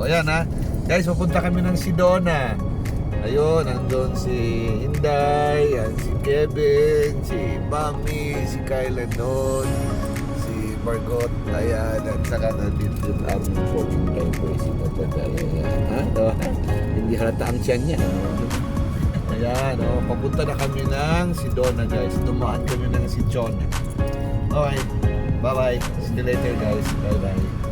O ayan ha. Guys, pupunta kami ng Sedona. Ayun, nandun si Inday, yan, si Kevin, si Mami, si Kyla doon, si Margot, ayan, at saka nandito yung aming poging driver, si Tatay, ayan, ha? Diba? Hindi halata ang tiyan niya. Ayan, papunta na kami ng Sedona, guys. Dumaan kami ng Sedona. Okay, bye-bye. See you later, guys. Bye-bye.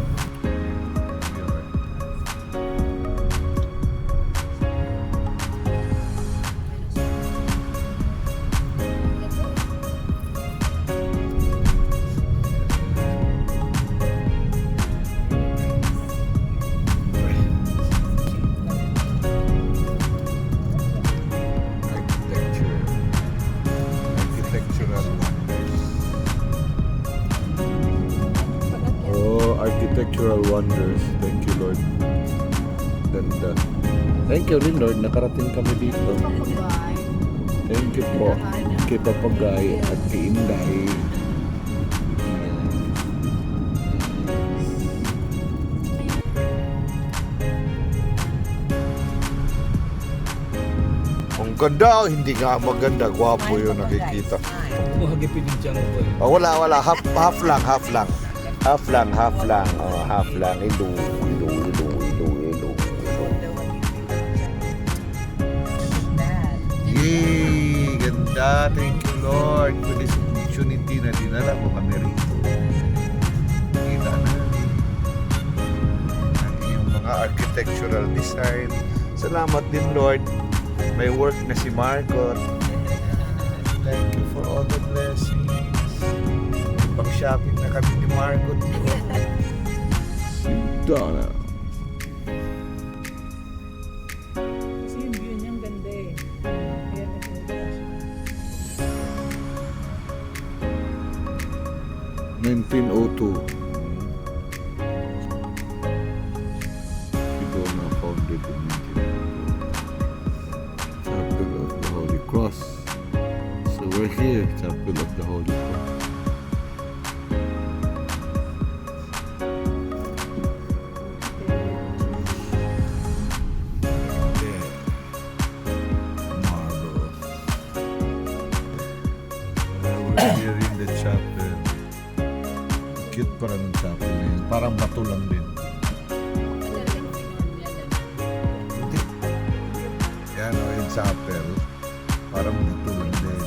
Architectural wonders. Thank you, Lord. Ganda. Thank you rin, Lord. Nakarating kami dito. Thank you po. Kay Papagay at kay Inday. Ang ganda. Hindi nga maganda. Gwapo yun nakikita. Wala. Half lang. Half lang. Oh, half lang. Ilu. Yay! Ganda. Thank you, Lord, for this opportunity na dinala mo kami rito. Kita na ang iyong mga architectural design. Salamat din, Lord. May work na si Margot. Thank you for all the blessings. Pag-shopping na kami ni Margot. Sedona. Kasi yung view niya ang ganda eh. Kaya $1902. Sedona founded in 1902. Chapel of the Holy Cross. So we're here, Chapel of the Holy Cross. Here in the chapel. Cute pa rin ang chapel na yun. Parang bato lang din. Hindi. Yan o, yung chapel. Parang bato lang din.